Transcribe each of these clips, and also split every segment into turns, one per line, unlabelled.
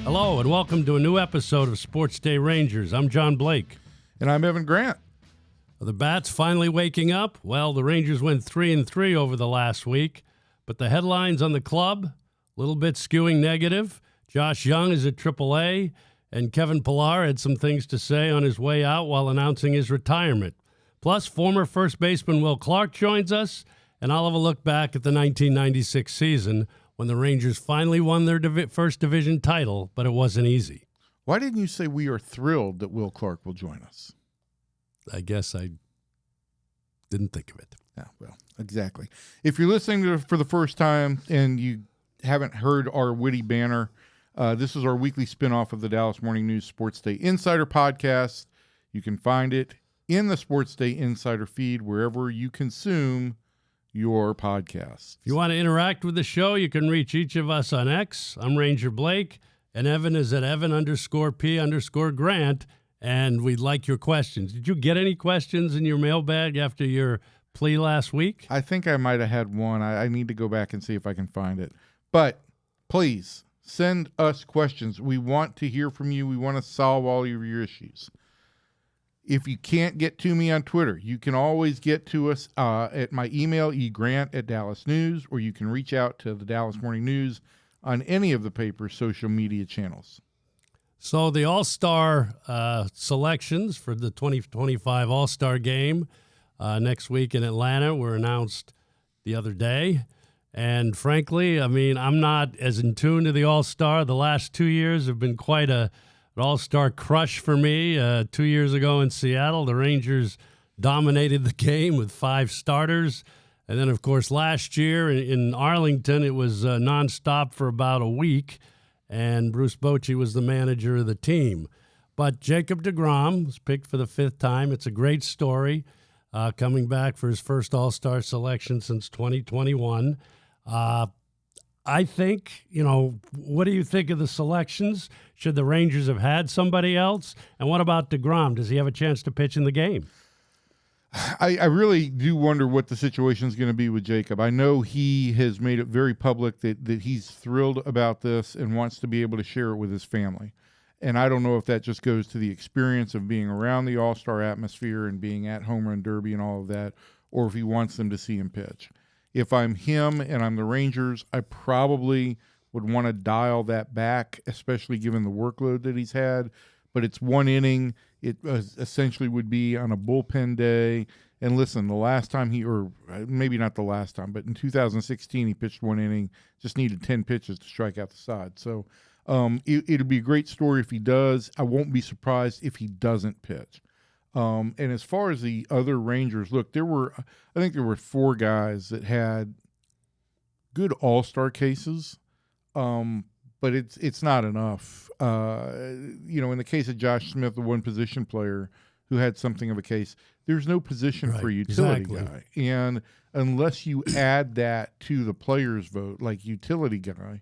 Hello, and welcome to a new episode of SportsDay Rangers. I'm John Blake.
And I'm Evan Grant.
Are the bats finally waking up? Well, the Rangers went 3-3 over the last week, but the headlines on the club, a little bit skewing negative. Josh Young is at AAA, and Kevin Pillar had some things to say on his way out while announcing his retirement. Plus, former first baseman Will Clark joins us, and I'll have a look back at the 1996 season when the Rangers finally won their first division title, but it wasn't easy.
Why didn't you say we are thrilled that Will Clark will join us?
I guess I didn't think of it.
Yeah, well, exactly. If you're listening to it for the first time and you haven't heard our witty banner, this is our weekly spinoff of the Dallas Morning News SportsDay Insider podcast. You can find it in the SportsDay Insider feed wherever you consume your podcasts.
If you want to interact with the show, you can reach each of us on X. I'm Ranger Blake, and Evan is at Evan_P_Grant, and we'd like your questions. Did you get any questions in your mailbag after your plea last week?
I think I might have had one. I need to go back and see if I can find it. But please send us questions. We want to hear from you. We want to solve all of your issues. If you can't get to me on Twitter, you can always get to us at my email, egrant@Dallas News, or you can reach out to the Dallas Morning News on any of the paper's social media channels.
So the All-Star selections for the 2025 All-Star Game next week in Atlanta were announced the other day. And frankly, I mean, I'm not as in tune to the All-Star. The last 2 years have been quite an All-Star crush for me. 2 years ago in Seattle, the Rangers dominated the game with 5 starters. And then, of course, last year in Arlington, it was nonstop for about a week, and Bruce Bochy was the manager of the team. But Jacob deGrom was picked for the 5th time. It's a great story, coming back for his first All-Star selection since 2021. I think, what do you think of the selections? Should the Rangers have had somebody else? And what about deGrom? Does he have a chance to pitch in the game?
I really do wonder what the situation is going to be with Jacob. I know he has made it very public that he's thrilled about this and wants to be able to share it with his family. And I don't know if that just goes to the experience of being around the All-Star atmosphere and being at Home Run Derby and all of that, or if he wants them to see him pitch. If I'm him and I'm the Rangers, I probably would want to dial that back, especially given the workload that he's had. But it's one inning. It essentially would be on a bullpen day. And listen, the last time or maybe not the last time, but in 2016 he pitched 1 inning, just needed 10 pitches to strike out the side. So it'll be a great story if he does. I won't be surprised if he doesn't pitch. And as far as the other Rangers, look, I think there were 4 guys that had good All-Star cases, but it's not enough. In the case of Josh Smith, the one position player who had something of a case, there's no position for a utility guy. And unless you add that to the players' vote, like utility guy,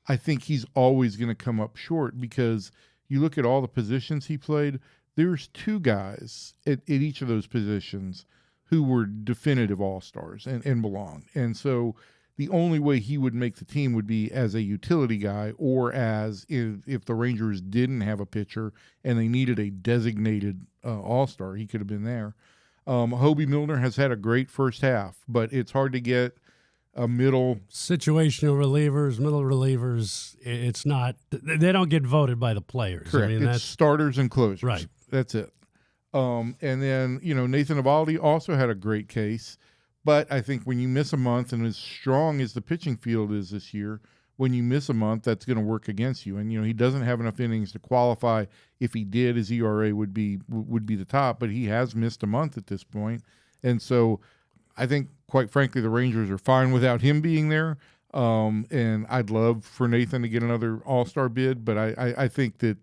I think he's always going to come up short because you look at all the positions he played, there's 2 guys at each of those positions who were definitive All-Stars and belonged. And so the only way he would make the team would be as a utility guy or as if the Rangers didn't have a pitcher and they needed a designated All-Star, he could have been there. Hobie Milner has had a great first half, but it's hard to get a middle.
Situational middle relievers, it's not, they don't get voted by the players.
Correct.
I mean,
it's
that's
starters and closers.
Right.
That's it. And then, Nathan Eovaldi also had a great case. But I think when you miss a month, and as strong as the pitching field is this year, when you miss a month, that's going to work against you. And, he doesn't have enough innings to qualify. If he did, his ERA would be the top. But he has missed a month at this point. And so I think, quite frankly, the Rangers are fine without him being there. And I'd love for Nathan to get another All-Star bid. But I think that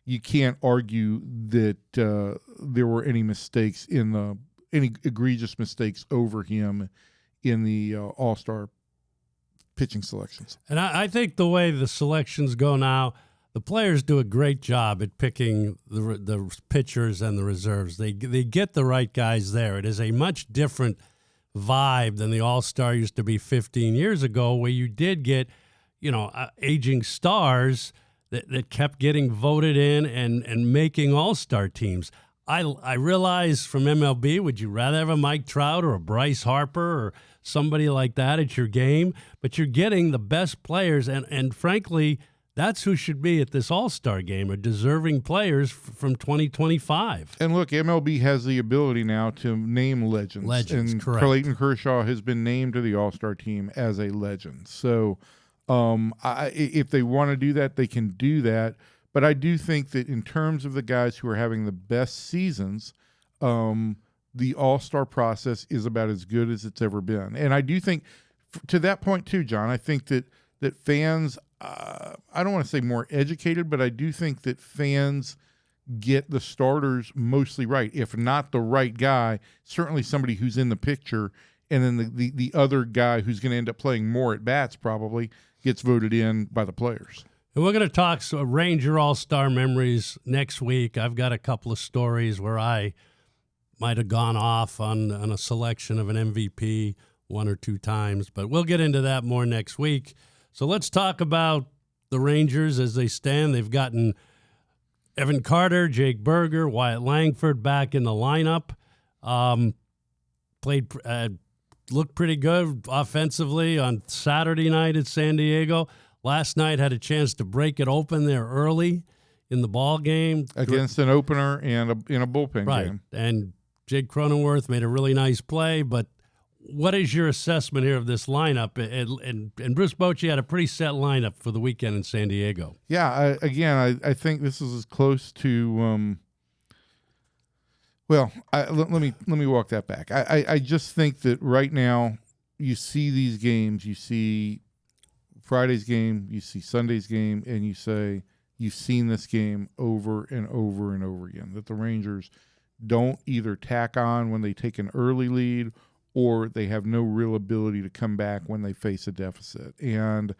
you can't argue that there were any mistakes any egregious mistakes over him in the All-Star pitching selections.
And I think the way the selections go now, the players do a great job at picking the pitchers and the reserves. They get the right guys there. It is a much different vibe than the All-Star used to be 15 years ago, where you did get, aging stars that kept getting voted in and making all-star teams. I realize from MLB, would you rather have a Mike Trout or a Bryce Harper or somebody like that at your game? But you're getting the best players, and frankly, that's who should be at this all-star game, are deserving players from 2025.
And look, MLB has the ability now to name legends. And
correct.
Clayton Kershaw has been named to the all-star team as a legend. So if they want to do that, they can do that. But I do think that in terms of the guys who are having the best seasons, the all-star process is about as good as it's ever been. And I do think, to that point too, John, I think that fans, I don't want to say more educated, but I do think that fans get the starters mostly right. If not the right guy, certainly somebody who's in the picture, and then the other guy who's going to end up playing more at bats probably gets voted in by the players.
And we're going to talk Ranger All-Star memories next week. I've got a couple of stories where I might have gone off on a selection of an MVP one or two times, but we'll get into that more next week. So let's talk about the Rangers as they stand. They've gotten Evan Carter, Jake Berger, Wyatt Langford back in the lineup. Looked pretty good offensively on Saturday night at San Diego. Last night had a chance to break it open there early in the ball game.
Against an opener and in a bullpen game.
And Jake Cronenworth made a really nice play. But what is your assessment here of this lineup? And Bruce Bochy had a pretty set lineup for the weekend in San Diego.
Yeah, I think this is as close to let me walk that back. I just think that right now you see these games, you see Friday's game, you see Sunday's game, and you say you've seen this game over and over and over again, that the Rangers don't either tack on when they take an early lead or they have no real ability to come back when they face a deficit. And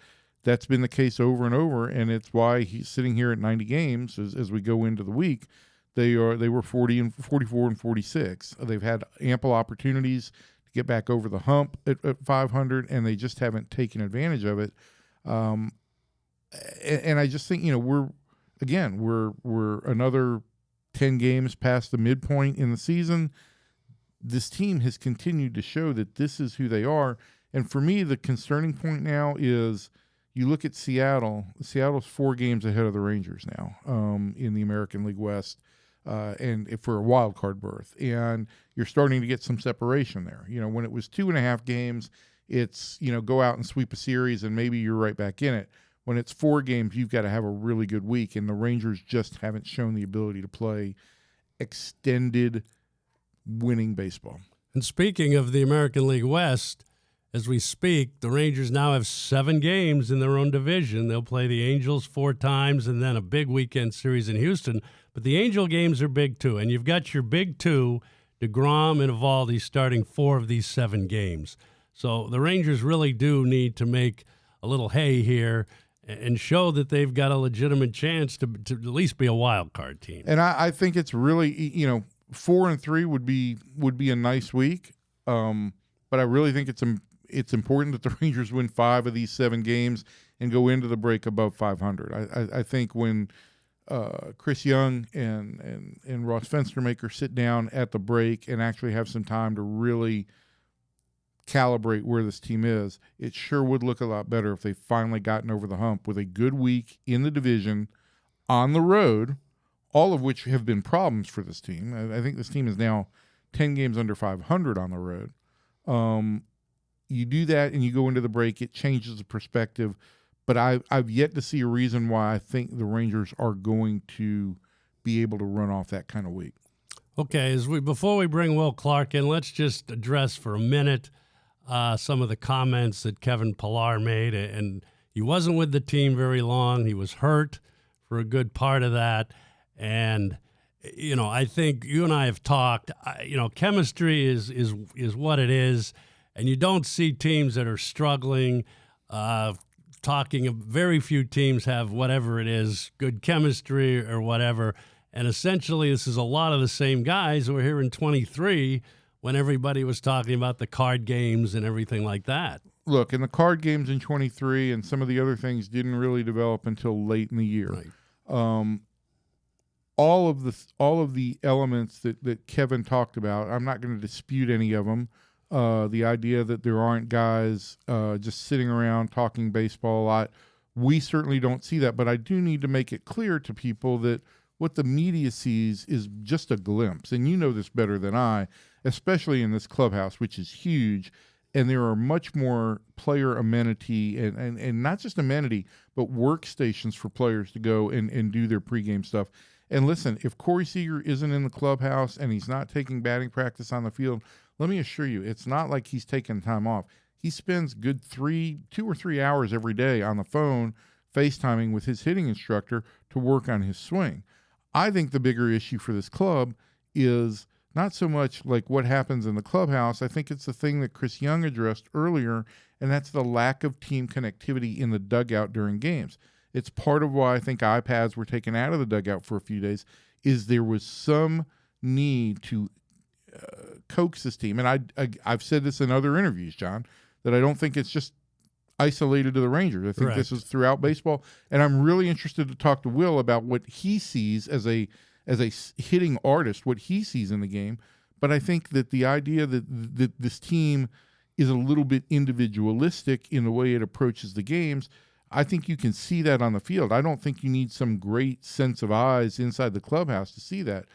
that's been the case over and over, and it's why he's sitting here at 90 games as we go into the week. They were 40 and 44 and 46. They've had ample opportunities to get back over the hump at 500, and they just haven't taken advantage of it. And I just think, we're another 10 games past the midpoint in the season. This team has continued to show that this is who they are. And for me, the concerning point now is you look at Seattle. Seattle's 4 games ahead of the Rangers now in the American League West. And for a wild card berth, and you're starting to get some separation there. When it was 2.5 games, it's, go out and sweep a series and maybe you're right back in it. When it's 4 games, you've got to have a really good week, and the Rangers just haven't shown the ability to play extended winning baseball.
And speaking of the American League West, as we speak, the Rangers now have 7 games in their own division. They'll play the Angels 4 times and then a big weekend series in Houston. But the Angel games are big, too. And you've got your big 2, deGrom and Eovaldi, starting 4 of these 7 games. So the Rangers really do need to make a little hay here and show that they've got a legitimate chance to at least be a wild card team.
And I think it's really, 4 and 3 would be a nice week. But I really think it's important that the Rangers win 5 of these 7 games and go into the break above 500. I think when Chris Young and Ross Fenstermaker sit down at the break and actually have some time to really calibrate where this team is, it sure would look a lot better if they finally gotten over the hump with a good week in the division on the road, all of which have been problems for this team. I think this team is now 10 games under 500 on the road. You do that and you go into the break, it changes the perspective. But I've yet to see a reason why I think the Rangers are going to be able to run off that kind of week.
Okay, before we bring Will Clark in, let's just address for a minute some of the comments that Kevin Pillar made. And he wasn't with the team very long. He was hurt for a good part of that. And, I think you and I have talked, chemistry is what it is. And you don't see teams that are struggling, very few teams have whatever it is, good chemistry or whatever. And essentially, this is a lot of the same guys who were here in 23 when everybody was talking about the card games and everything like that.
look, and the card games in 23 and some of the other things didn't really develop until late in the year.
Right.
All of the elements that Kevin talked about, I'm not going to dispute any of them. The idea that there aren't guys just sitting around talking baseball a lot, we certainly don't see that. But I do need to make it clear to people that what the media sees is just a glimpse. And you know this better than I, especially in this clubhouse, which is huge. And there are much more player amenity and not just amenity, but workstations for players to go and do their pregame stuff. And listen, if Corey Seager isn't in the clubhouse and he's not taking batting practice on the field, let me assure you, it's not like he's taking time off. He spends good 2 or 3 hours every day on the phone, FaceTiming with his hitting instructor to work on his swing. I think the bigger issue for this club is not so much like what happens in the clubhouse. I think it's the thing that Chris Young addressed earlier, and that's the lack of team connectivity in the dugout during games. It's part of why I think iPads were taken out of the dugout for a few days, is there was some need to coax this team. And I've said this in other interviews, John, that I don't think it's just isolated to the Rangers. I think
Correct.
This is throughout baseball. And I'm really interested to talk to Will about what he sees as a hitting artist, what he sees in the game. But I think that the idea that this team is a little bit individualistic in the way it approaches the games, I think you can see that on the field. I don't think you need some great sense of eyes inside the clubhouse to see that.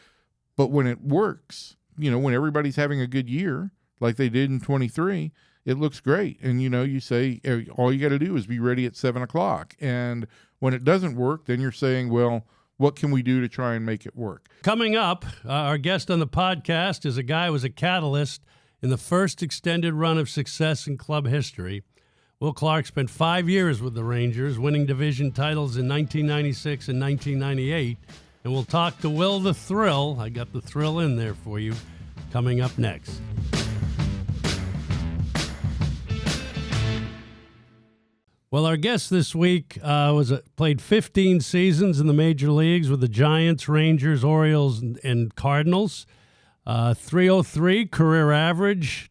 But when it works, when everybody's having a good year, like they did in 23, it looks great. And, you say all you got to do is be ready at 7 o'clock. And when it doesn't work, then you're saying, well, what can we do to try and make it work?
Coming up, our guest on the podcast is a guy who was a catalyst in the first extended run of success in club history. Will Clark spent 5 years with the Rangers, winning division titles in 1996 and 1998. And we'll talk to Will the Thrill. I got the thrill in there for you. Coming up next. Well, our guest this week played 15 seasons in the major leagues with the Giants, Rangers, Orioles, and Cardinals. 303 career average,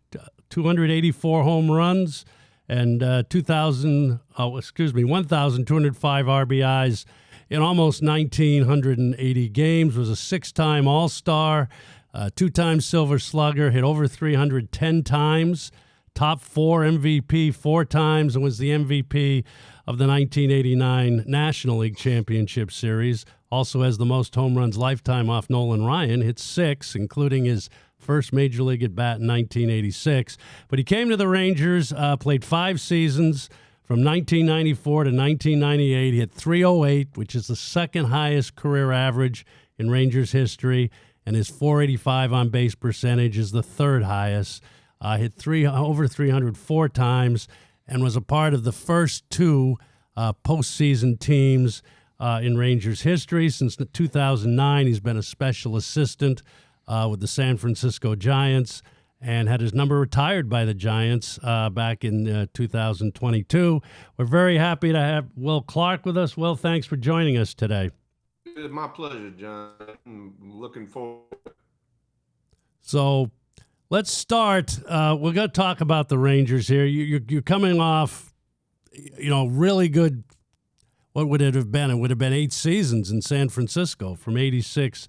284 home runs, and 1,205 RBIs in almost 1,980 games. Was a 6-time All-Star, 2-time Silver Slugger, hit over 310 times. Top 4 MVP 4 times, and was the MVP of the 1989 National League Championship Series. Also has the most home runs lifetime off Nolan Ryan, hit 6, including his first major league at bat in 1986. But he came to the Rangers, played 5 seasons from 1994 to 1998. He hit 308, which is the second highest career average in Rangers history, and his .485 on base percentage is the third highest. Hit over 304 times, and was a part of the first 2 postseason teams in Rangers history. Since 2009, he's been a special assistant with the San Francisco Giants, and had his number retired by the Giants back in 2022. We're very happy to have Will Clark with us. Will, thanks for joining us today.
It's my pleasure, John. I'm looking forward.
So let's start. We're going to talk about the Rangers here. You're coming off, really good. What would it have been? It would have been 8 seasons in San Francisco from 86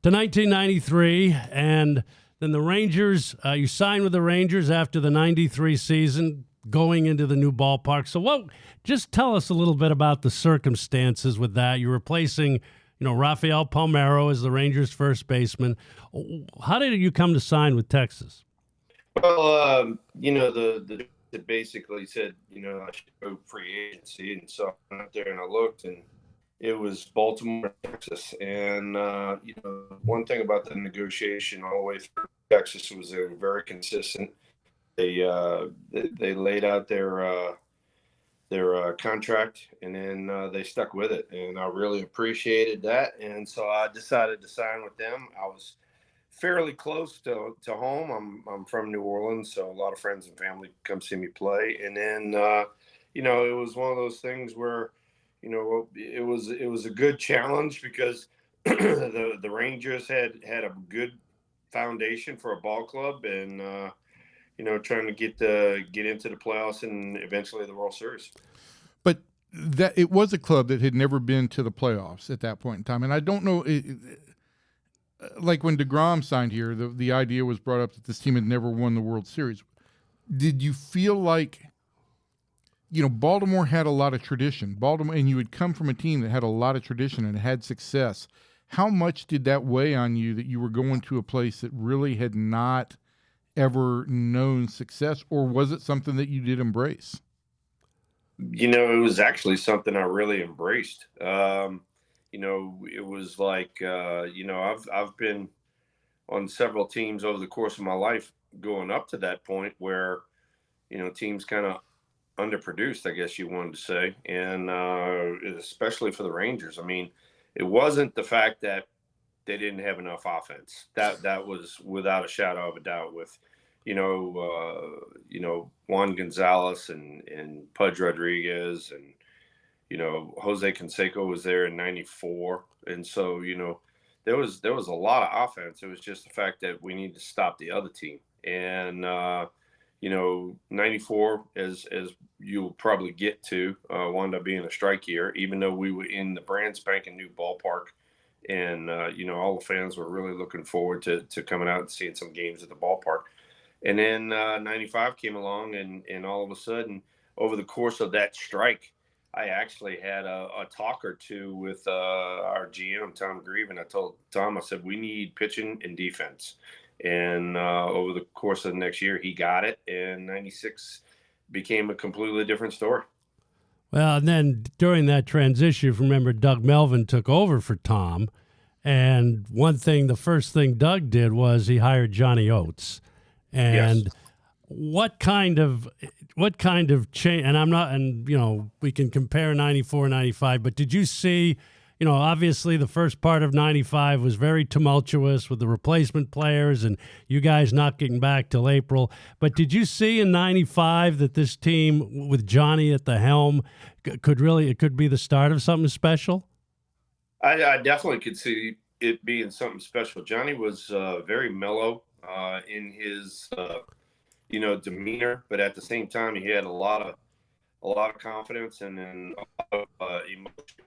to 1993. And then the Rangers, you signed with the Rangers after the 93 season, going into the new ballpark. So just tell us a little bit about the circumstances with that. You're replacing, Rafael Palmeiro as the Rangers' first baseman. How did you come to sign with Texas?
Well, the basically said, I should go free agency. And so I went out there and I looked, and it was Baltimore, Texas. And, one thing about the negotiation all the way through Texas was they were very consistent. They laid out their contract, and then they stuck with it, and I really appreciated that. And so I decided to sign with them. I was fairly close to home. I'm from New Orleans, so a lot of friends and family come see me play. And then it was one of those things where it was a good challenge because the Rangers had a good foundation for a ball club, and trying to get into the playoffs and eventually the World Series.
But that it was a club that had never been to the playoffs at that point in time, and I don't know. Like when deGrom signed here, the idea was brought up that this team had never won the World Series. Did you feel like, Baltimore had a lot of tradition, and you had come from a team that had a lot of tradition and had success? How much did that weigh on you that you were going to a place that really had not ever known success, or was it something that you did embrace?
It was actually something I really embraced. It was like, I've been on several teams over the course of my life going up to that point where, teams kind of underproduced, I guess you wanted to say. And especially for the Rangers. I mean, it wasn't the fact that they didn't have enough offense. That was without a shadow of a doubt with, Juan Gonzalez and Pudge Rodriguez and, Jose Canseco was there in '94. And so, there was a lot of offense. It was just the fact that we need to stop the other team. And, '94, as you'll probably get to, wound up being a strike year, even though we were in the brand spanking new ballpark. And, all the fans were really looking forward to coming out and seeing some games at the ballpark. And then 95 came along, and all of a sudden, over the course of that strike, I actually had a talk or two with our GM, Tom Grieve, and I told Tom, I said, we need pitching and defense. And over the course of the next year, he got it, and 96 became a completely different story.
Well, and then during that transition, if you remember, Doug Melvin took over for Tom. And the first thing Doug did was he hired Johnny Oates. And
yes.
What kind of change? And we can compare 94, 95, but did you see, obviously the first part of 95 was very tumultuous with the replacement players and you guys not getting back till April. But did you see in 95 that this team with Johnny at the helm could be the start of something special?
I definitely could see it being something special. Johnny was very mellow in his demeanor, but at the same time he had a lot of confidence and then a lot of emotion.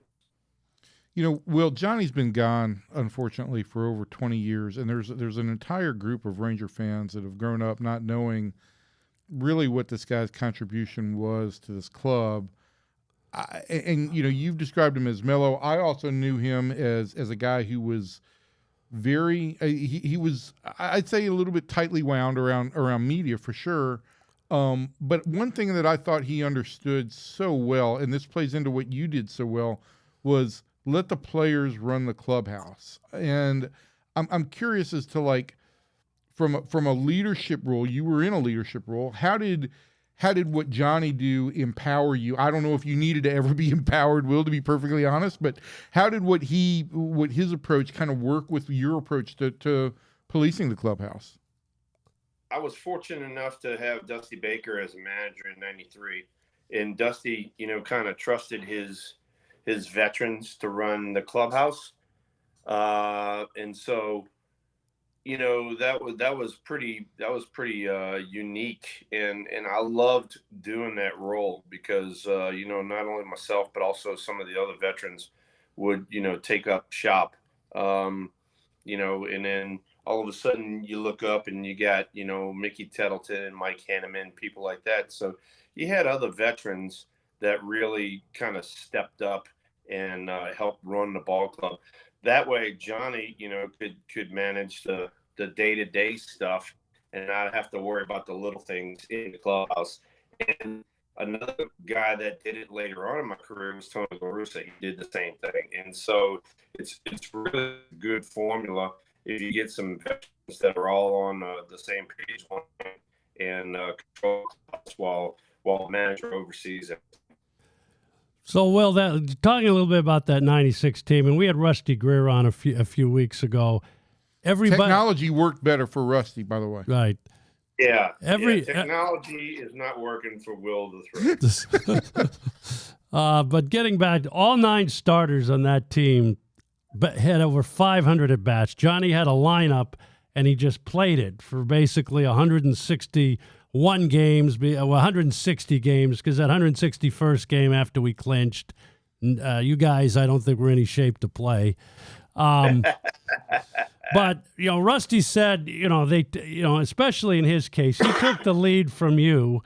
Will, Johnny's been gone, unfortunately, for over 20 years, and there's an entire group of Ranger fans that have grown up not knowing really what this guy's contribution was to this club. You've described him as mellow. I also knew him as a guy who was very he was, I'd say, a little bit tightly wound around media for sure. But one thing that I thought he understood so well, and this plays into what you did so well, was let the players run the clubhouse. And I'm curious as to, like, from a leadership role, you were in a leadership role. How did what Johnny do empower you? I don't know if you needed to ever be empowered, Will, to be perfectly honest, but how did what his approach kind of work with your approach to policing the clubhouse?
I was fortunate enough to have Dusty Baker as a manager in '93, and Dusty, kind of trusted his veterans to run the clubhouse, and so, that was pretty unique, and I loved doing that role because not only myself but also some of the other veterans would take up shop, and then all of a sudden you look up and you got, Mickey Tettleton and Mike Hanneman, people like that. So you had other veterans that really kind of stepped up and helped run the ball club. That way, Johnny, could manage the day-to-day stuff and not have to worry about the little things in the clubhouse. And another guy that did it later on in my career was Tony La Russa. He did the same thing. And so it's really a good formula if you get some veterans that are all on the same page and control while the manager oversees it.
So, Will, talking a little bit about that '96 team, and we had Rusty Greer on a few weeks ago.
Technology worked better for Rusty, by the way.
Right.
Yeah. Technology is not working for Will the Threat.
But getting back, all 9 starters on that team had over 500 at-bats. Johnny had a lineup, and he just played it for basically 160 won games, 160 games, because that 161st game after we clinched, you guys, I don't think we're in any shape to play. But, Rusty said, especially in his case, he took the lead from you,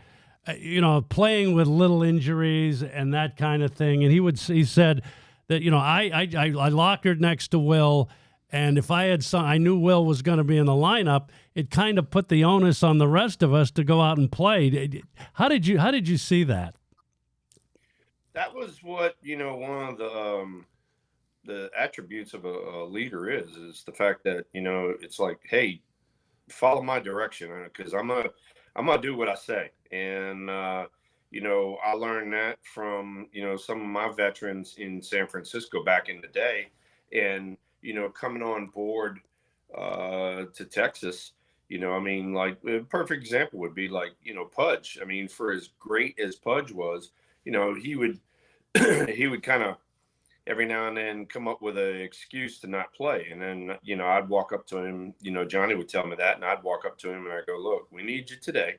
playing with little injuries and that kind of thing. And he said that, I lockered next to Will. And if I knew Will was going to be in the lineup, it kind of put the onus on the rest of us to go out and play. How did you see that?
That was what, one of the attributes of a leader is the fact that, it's like, hey, follow my direction, because I'm gonna do what I say. And I learned that from some of my veterans in San Francisco back in the day. And coming on board to Texas, like a perfect example would be like Pudge. I mean, for as great as Pudge was, he would he would kind of every now and then come up with an excuse to not play. And then, I'd walk up to him, Johnny would tell me that, and I'd walk up to him and I'd go, look, we need you today,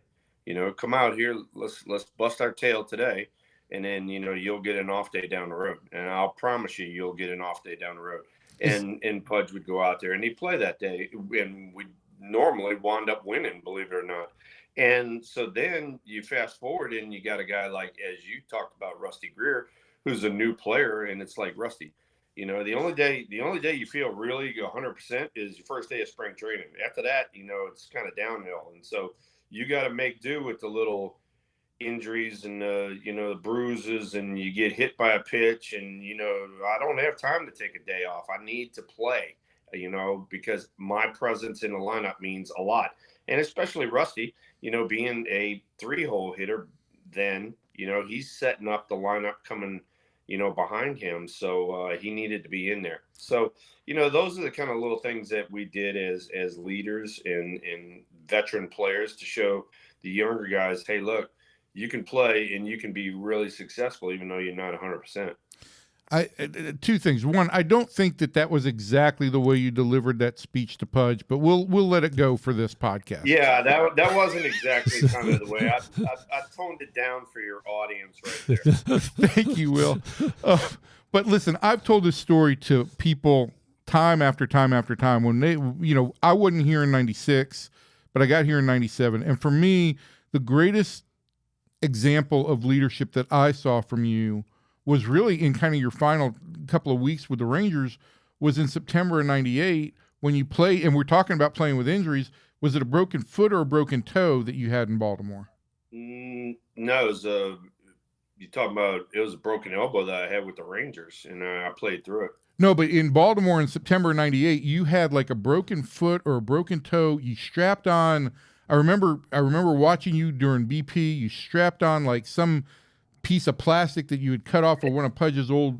come out here. Let's bust our tail today. And then, you'll get an off day down the road. And I'll promise you'll get an off day down the road. And Pudge would go out there and he'd play that day. And we normally wound up winning, believe it or not. And so then you fast forward and you got a guy like, as you talked about, Rusty Greer, who's a new player. And it's like, Rusty, the only day you feel really 100% is your first day of spring training. After that, it's kind of downhill. And so you got to make do with the little injuries and the bruises, and you get hit by a pitch, and I don't have time to take a day off. I need to play, because my presence in the lineup means a lot. And especially Rusty, being a 3-hole hitter, then he's setting up the lineup coming behind him, so he needed to be in there. So those are the kind of little things that we did as leaders and veteran players to show the younger guys, hey, look, you can play and you can be really successful even though you're not 100%.
Two things. One, I don't think that was exactly the way you delivered that speech to Pudge, but we'll let it go for this podcast.
Yeah, that wasn't exactly kind of the way. I toned it down for your audience right there.
Thank you, Will. But listen, I've told this story to people time after time after time when they, I wasn't here in 96, but I got here in 97. And for me, the greatest example of leadership that I saw from you was really in kind of your final couple of weeks with the Rangers was in September of 98 when you played, and we're talking about playing with injuries. Was it a broken foot or a broken toe that you had in Baltimore?
No, it was it was a broken elbow that I had with the Rangers, and I played through it.
No, but in Baltimore in September of 98, you had like a broken foot or a broken toe. You strapped on, I remember watching you during BP, you strapped on like some piece of plastic that you had cut off of one of Pudge's old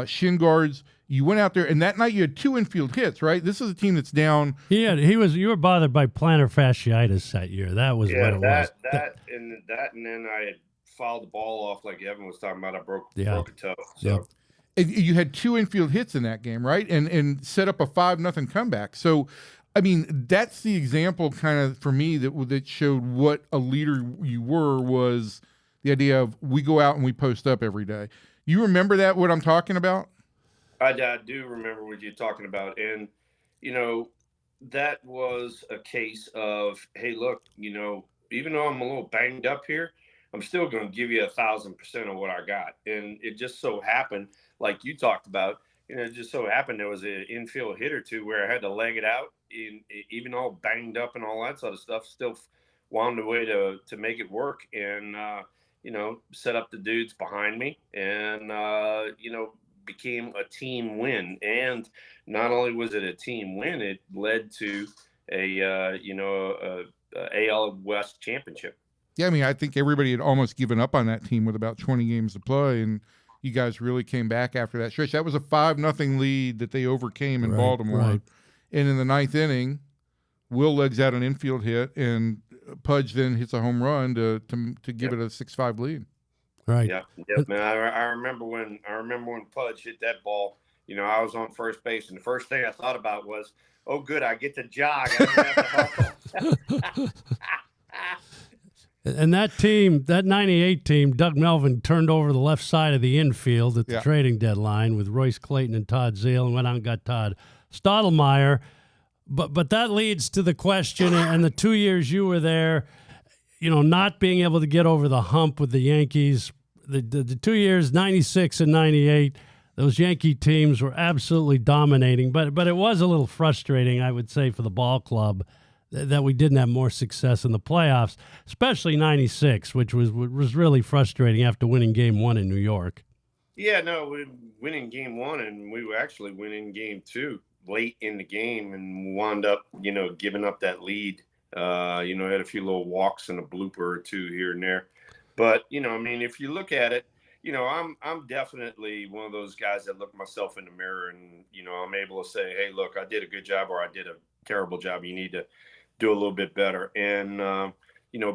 shin guards. You went out there, and that night you had 2 infield hits, right? This is a team that's down.
You were bothered by plantar fasciitis that year. That was what it was.
And then I had fouled the ball off like Evan was talking about. I broke a toe. So.
Yep.
And you had 2 infield hits in that game, right? And set up a 5-0 comeback. So, I mean, that's the example kind of for me that showed what a leader you were, was the idea of we go out and we post up every day. You remember that, what I'm talking about?
I do remember what you're talking about. And, that was a case of, hey, look, even though I'm a little banged up here, I'm still going to give you 1,000% of what I got. And it just so happened, like you talked about, it just so happened there was an infield hit or two where I had to leg it out, even all banged up and all that sort of stuff, still wound a way to make it work and, set up the dudes behind me and, became a team win. And not only was it a team win, it led to a AL West championship.
Yeah, I mean, I think everybody had almost given up on that team with about 20 games to play, and you guys really came back after that stretch. That was a 5-0 lead that they overcame in Baltimore. Right. And in the 9th inning, Will legs out an infield hit, and Pudge then hits a home run to give it a 6-5 lead.
Right.
Yeah, man. I remember when Pudge hit that ball. I was on first base, and the first thing I thought about was, oh, good, I get to jog. I don't have to hustle.
And that team, that 98 team, Doug Melvin turned over the left side of the infield at the trading deadline with Royce Clayton and Todd Zeal, and went out and got Todd Stottlemyre. But that leads to the question, and the 2 years you were there, not being able to get over the hump with the Yankees, the 2 years, 96 and 98, those Yankee teams were absolutely dominating. But it was a little frustrating, I would say, for the ball club that we didn't have more success in the playoffs, especially 96, which was really frustrating after winning Game 1 in New York.
Yeah, no, we winning Game 1, and we were actually winning Game 2 late in the game, and wound up, giving up that lead. Had a few little walks and a blooper or two here and there. But, if you look at it, I'm definitely one of those guys that look myself in the mirror and, I'm able to say, hey, look, I did a good job or I did a terrible job. You need to do a little bit better. And,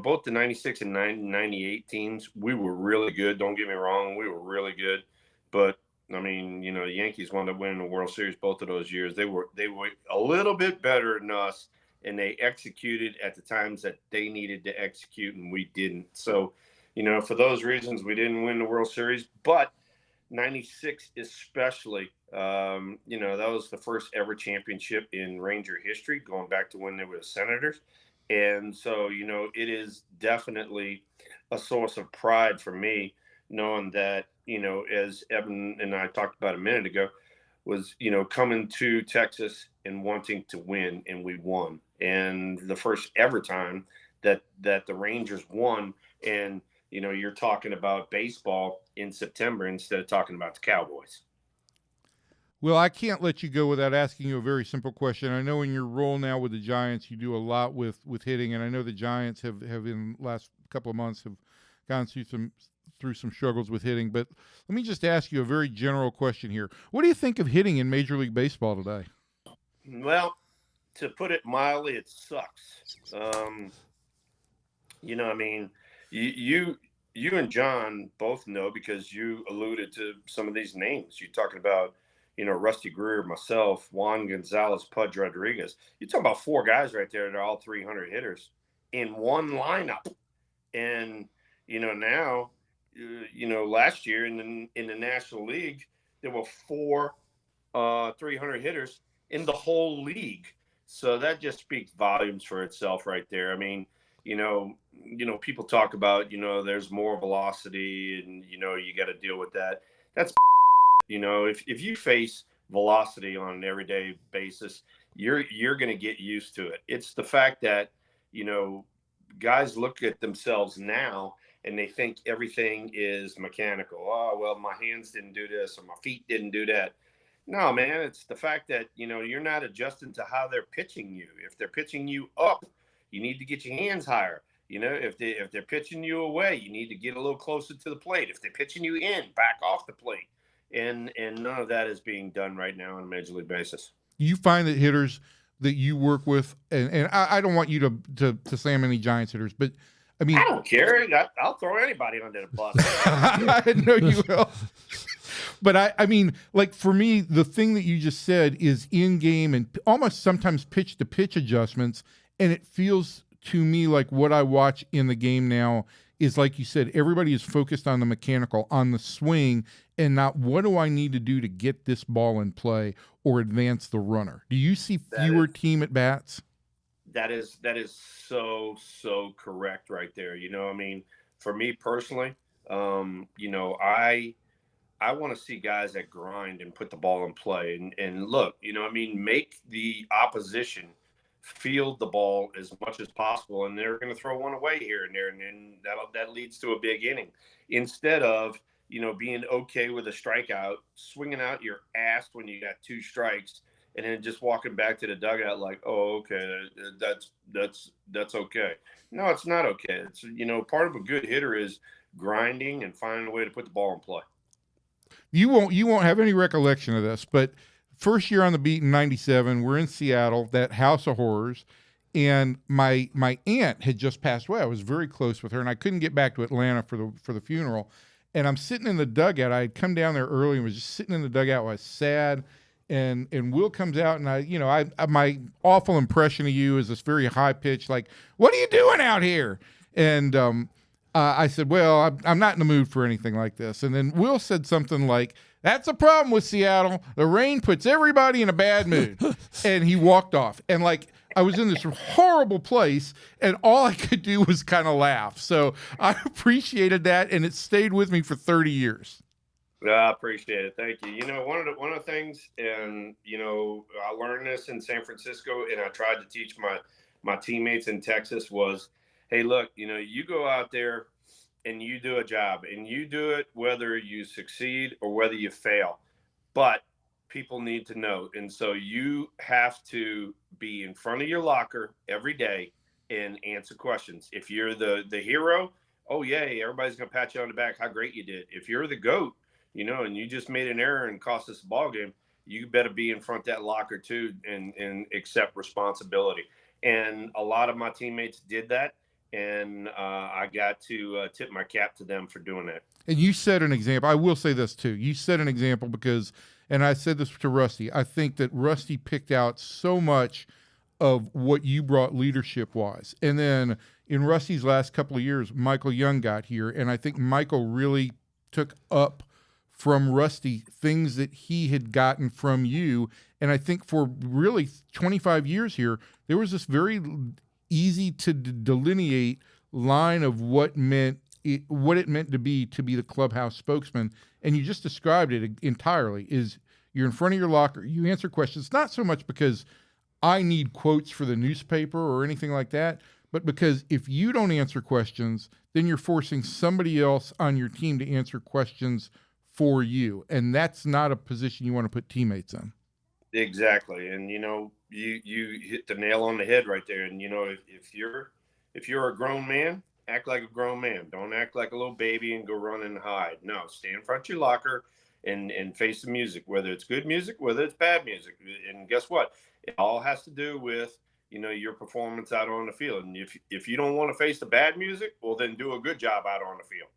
both the 96 and 98 teams, we were really good. Don't get me wrong. We were really good. But, the Yankees wound up winning the World Series both of those years. They were a little bit better than us, and they executed at the times that they needed to execute, and we didn't. So, for those reasons, we didn't win the World Series. But 96 especially, that was the first ever championship in Ranger history, going back to when they were the Senators. And so, it is definitely a source of pride for me, knowing that, as Evan and I talked about a minute ago, was, coming to Texas and wanting to win, and we won. And the first ever time that the Rangers won, and, you're talking about baseball in September instead of talking about the Cowboys.
Well, I can't let you go without asking you a very simple question. I know in your role now with the Giants, you do a lot with hitting, and I know the Giants have in the last couple of months have gone through some struggles with hitting. But let me just ask you a very general question here. What do you think of hitting in Major League Baseball today?
Well, to put it mildly, it sucks. You and John both know, because you alluded to some of these names. You're talking about, Rusty Greer, myself, Juan Gonzalez, Pudge Rodriguez. You're talking about four guys right there that are all 300 hitters in one lineup. And, now, last year in the National League, there were four 300 hitters in the whole league. So that just speaks volumes for itself right there. People talk about, there's more velocity and, you got to deal with that. That's, if you face velocity on an everyday basis, you're going to get used to it. It's the fact that, guys look at themselves now and they think everything is mechanical. Oh, well, my hands didn't do this or my feet didn't do that. No, man, it's the fact that, you're not adjusting to how they're pitching you. If they're pitching you up, you need to get your hands higher. If they're pitching you away, you need to get a little closer to the plate. If they're pitching you in, back off the plate. And none of that is being done right now on a Major League basis.
You find that hitters that you work with, and I don't want you to slam any Giants hitters, but I
don't care. I'll throw anybody under the bus.
I know you will. But like for me, the thing that you just said is in game and almost sometimes pitch to pitch adjustments. And it feels to me like what I watch in the game now is, like you said, everybody is focused on the mechanical, on the swing, and not what do I need to do to get this ball in play or advance the runner. Do you see fewer team at bats?
That is so correct right there. For me personally, I want to see guys that grind and put the ball in play and look, make the opposition field the ball as much as possible, and they're going to throw one away here and there, and then that leads to a big inning. Instead of being okay with a strikeout, swinging out your ass when you got two strikes, and then just walking back to the dugout like, oh, okay, that's okay. No, it's not okay. It's part of a good hitter is grinding and finding a way to put the ball in play.
You won't have any recollection of this, but first year on the beat in 97, we're in Seattle, that house of horrors, and my aunt had just passed away. I was very close with her, and I couldn't get back to Atlanta for the funeral. And I'm sitting in the dugout. I had come down there early and was just sitting in the dugout. I was sad, and Will comes out, and I my awful impression of you is this very high pitch, like, "What are you doing out here?" And I said, well, I'm not in the mood for anything like this. And then Will said something like, that's a problem with Seattle. The rain puts everybody in a bad mood. And he walked off. And like, I was in this horrible place, and all I could do was kind of laugh. So I appreciated that, and it stayed with me for 30 years.
I appreciate it. Thank you. You know, one of the things, and you know, I learned this in San Francisco, and I tried to teach my teammates in Texas was, hey, look, you know, you go out there and you do a job, and you do it whether you succeed or whether you fail. But people need to know, and so you have to be in front of your locker every day and answer questions. If you're the hero, oh yay, everybody's gonna pat you on the back, how great you did. If you're the GOAT, you know, and you just made an error and cost us a ball game, you better be in front of that locker too and accept responsibility. And a lot of my teammates did that, and I got to tip my cap to them for doing that.
And you set an example. I will say this too. You set an example because, and I said this to Rusty, I think that Rusty picked out so much of what you brought leadership-wise. And then in Rusty's last couple of years, Michael Young got here, and I think Michael really took up from Rusty things that he had gotten from you. And I think for really 25 years here, there was this very easy to delineate line of what it meant to be the clubhouse spokesman. And you just described it entirely. Is you're in front of your locker, you answer questions, not so much because I need quotes for the newspaper or anything like that, but because if you don't answer questions, then you're forcing somebody else on your team to answer questions for you. And that's not a position you want to put teammates in.
Exactly. And, you know, you hit the nail on the head right there. And, you know, if you're a grown man, act like a grown man. Don't act like a little baby and go run and hide. No, stay in front of your locker and face the music, whether it's good music, whether it's bad music. And guess what? It all has to do with, you know, your performance out on the field. And if you don't want to face the bad music, well, then do a good job out on the field.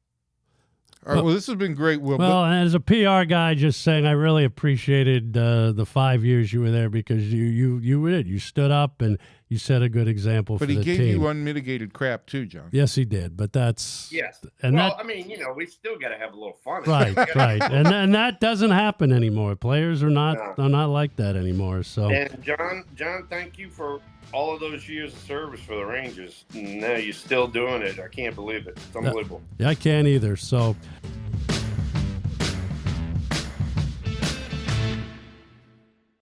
All right, well, this has been great, Will.
Well, as a PR guy, just saying, I really appreciated the 5 years you were there because you stood up and you set a good example for the team.
But he gave you unmitigated crap too, John.
Yes, he did. But that's
And well, I mean, you know, we still got to have a little fun.
Right, right, and that doesn't happen anymore. Players are not like that anymore. So,
and John, thank you for all of those years of service for the Rangers. Now you're still doing it. I can't believe it. It's unbelievable.
Yeah, I can't either. So,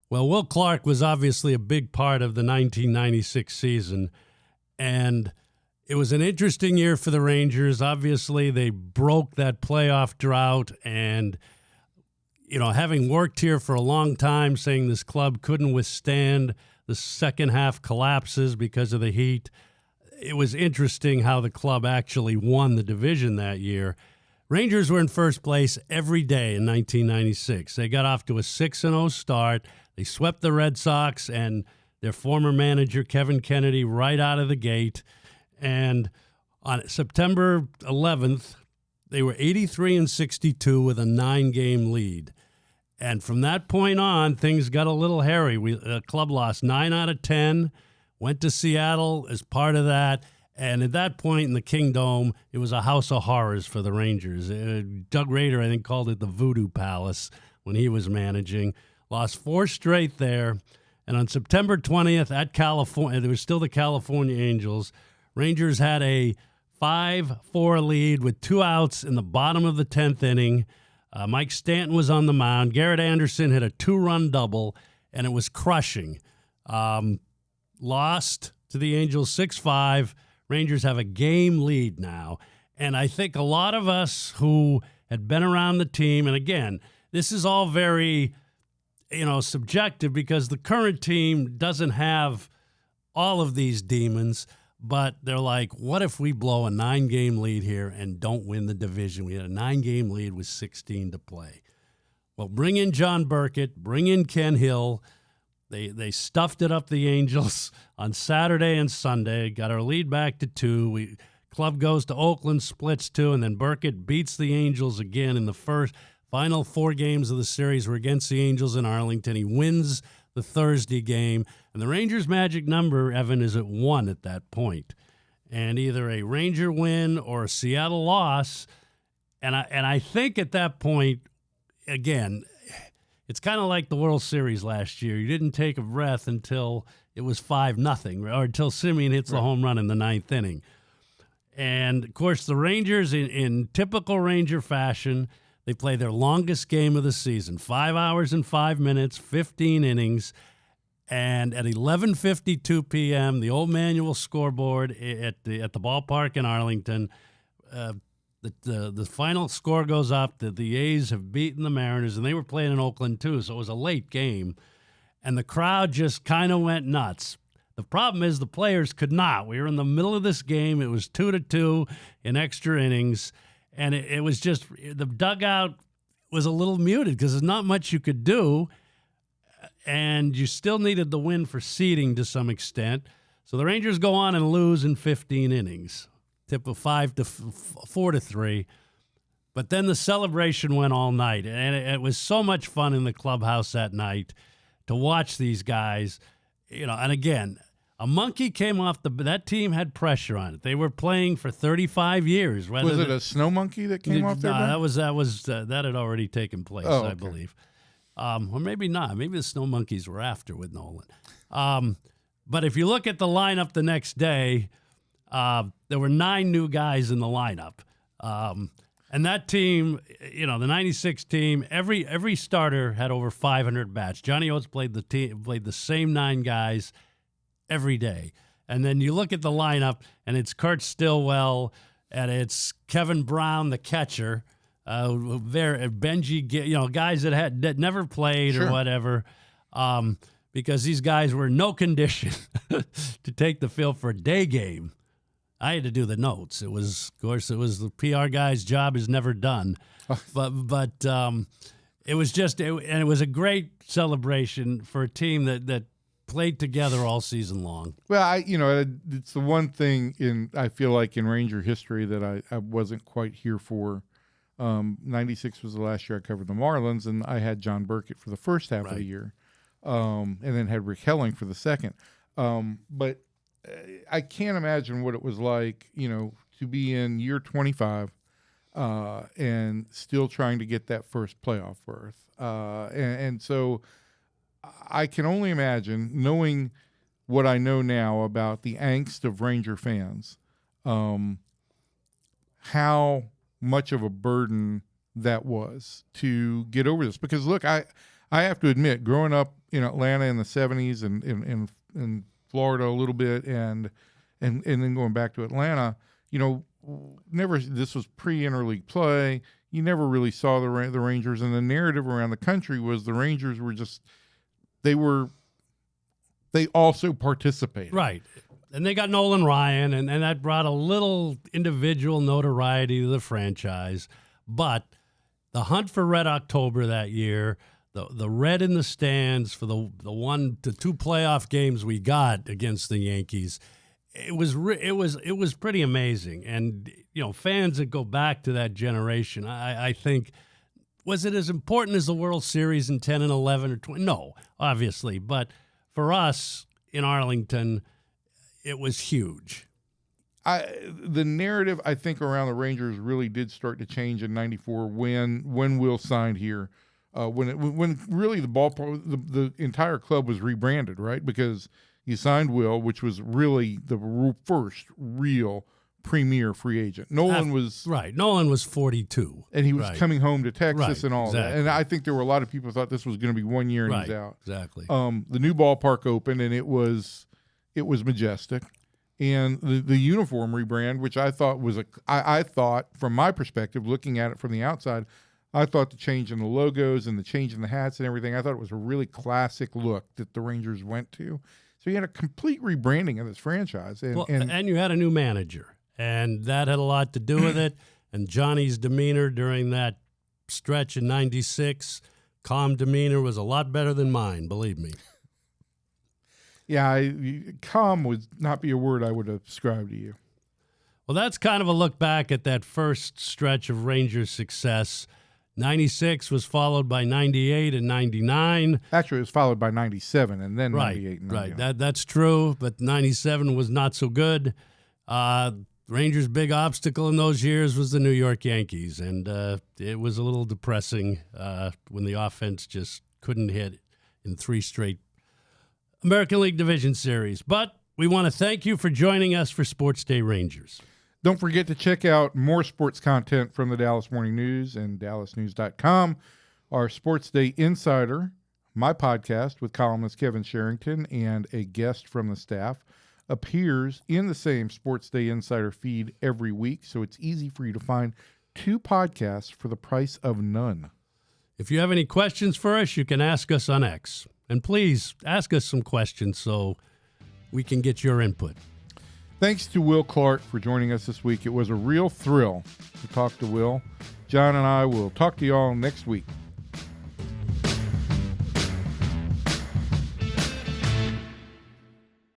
well, Will Clark was obviously a big part of the 1996 season, and it was an interesting year for the Rangers. Obviously, they broke that playoff drought, and you know, having worked here for a long time, saying this club couldn't withstand the second half collapses because of the heat. It was interesting how the club actually won the division that year. Rangers were in first place every day in 1996. They got off to a 6-0 start. They swept the Red Sox and their former manager, Kevin Kennedy, right out of the gate. And on September 11th, they were 83-62 with a 9-game lead. And from that point on, things got a little hairy. The club lost 9 out of 10, went to Seattle as part of that. And at that point in the Kingdome, it was a house of horrors for the Rangers. Doug Rader, I think, called it the Voodoo Palace when he was managing. Lost 4 straight there. And on September 20th at California, there was still the California Angels. Rangers had a 5-4 lead with 2 outs in the bottom of the 10th inning. Mike Stanton was on the mound. Garrett Anderson hit a 2-run double, and it was crushing. Lost to the Angels 6-5. Rangers have a game lead now. And I think a lot of us who had been around the team, and again, this is all very, subjective because the current team doesn't have all of these demons, but they're like, what if we blow a 9-game lead here and don't win the division? We had a 9-game lead with 16 to play. Well, bring in John Burkett, bring in Ken Hill. They stuffed it up the Angels on Saturday and Sunday, got our lead back to 2. Club goes to Oakland, splits 2, and then Burkett beats the Angels again in the final 4 games of the series were against the Angels in Arlington. He wins the Thursday game, and the Rangers' magic number, Evan, is at 1 at that point. and either a Ranger win or a Seattle loss. And I think at that point, again, it's kind of like the World Series last year. You didn't take a breath until it was 5-0, or until Simeon hits the home run in the 9th inning. And, of course, the Rangers, in typical Ranger fashion, they play their longest game of the season, 5 hours and 5 minutes, 15 innings. And at 11:52 p.m., the old manual scoreboard at the ballpark in Arlington, the final score goes up that the A's have beaten the Mariners, and they were playing in Oakland too, so it was a late game. And the crowd just kind of went nuts. The problem is the players could not. We were in the middle of this game. It was 2-2 in extra innings, and it was just the dugout was a little muted because there's not much you could do, and you still needed the win for seeding to some extent. So the Rangers go on and lose in 15 innings. Tip of 4-3, but then the celebration went all night, and it was so much fun in the clubhouse that night to watch these guys. And again, a monkey came off that team had pressure on it. They were playing for 35 years.
Was it a snow monkey that came off there?
No, that had already taken place, I believe, or maybe not. Maybe the snow monkeys were after with Nolan. But if you look at the lineup the next day. There were 9 new guys in the lineup. And that team, the 96 team, every starter had over 500 bats. Johnny Oates played the same 9 guys every day. And then you look at the lineup, and it's Kurt Stillwell, and it's Kevin Brown, the catcher, Benji, guys that never played or whatever, because these guys were in no condition to take the field for a day game. I had to do the notes. It was the PR guy's job is never done, but it was just and it was a great celebration for a team that played together all season long.
Well, it's the one thing I feel like in Ranger history that I wasn't quite here for. 96 was the last year I covered the Marlins, and I had John Burkett for the first half of the year, and then had Rick Helling for the second. But I can't imagine what it was like, to be in year 25 and still trying to get that first playoff berth. And so I can only imagine, knowing what I know now about the angst of Ranger fans, how much of a burden that was to get over this. Because, look, I have to admit, growing up in Atlanta in the 70s and in Florida a little bit, and then going back to Atlanta, never. This was pre-interleague play. You never really saw the Rangers, and the narrative around the country was the Rangers were just they also participated,
right? And they got Nolan Ryan, and that brought a little individual notoriety to the franchise. But the hunt for Red October that year. The red in the stands for the 1 to 2 playoff games we got against the Yankees, it was pretty amazing. And fans that go back to that generation, I think, was it as important as the World Series in 10 and 11 or 20? No, obviously, but for us in Arlington, it was huge.
The narrative I think around the Rangers really did start to change in '94 when Will signed here. When really the ballpark, the entire club was rebranded, right? Because you signed Will, which was really the first real premier free agent. Nolan was
42,
and he was coming home to Texas and all
exactly.
that. And I think there were a lot of people who thought this was going to be 1 year and he's out.
Exactly.
The new ballpark opened, and it was majestic. And the uniform rebrand, which I thought was I thought from my perspective, looking at it from the outside, I thought the change in the logos and the change in the hats and everything, I thought it was a really classic look that the Rangers went to. So you had a complete rebranding of this franchise. And
you had a new manager, and that had a lot to do with it. And Johnny's demeanor during that stretch in 96, calm demeanor, was a lot better than mine, believe me.
Yeah, calm would not be a word I would ascribe to you.
Well, that's kind of a look back at that first stretch of Rangers' success. 96 was followed by 98 and 99.
Actually, it was followed by 97 and then 98 and 99.
Right, that's true, but 97 was not so good. Rangers' big obstacle in those years was the New York Yankees, and it was a little depressing when the offense just couldn't hit in 3 straight American League Division Series. But we want to thank you for joining us for Sports Day Rangers.
Don't forget to check out more sports content from the Dallas Morning News and dallasnews.com. Our Sports Day Insider, my podcast with columnist Kevin Sherrington and a guest from the staff, appears in the same Sports Day Insider feed every week, so it's easy for you to find 2 podcasts for the price of none.
If you have any questions for us, you can ask us on X. And please ask us some questions so we can get your input.
Thanks to Will Clark for joining us this week. It was a real thrill to talk to Will. John and I will talk to you all next week.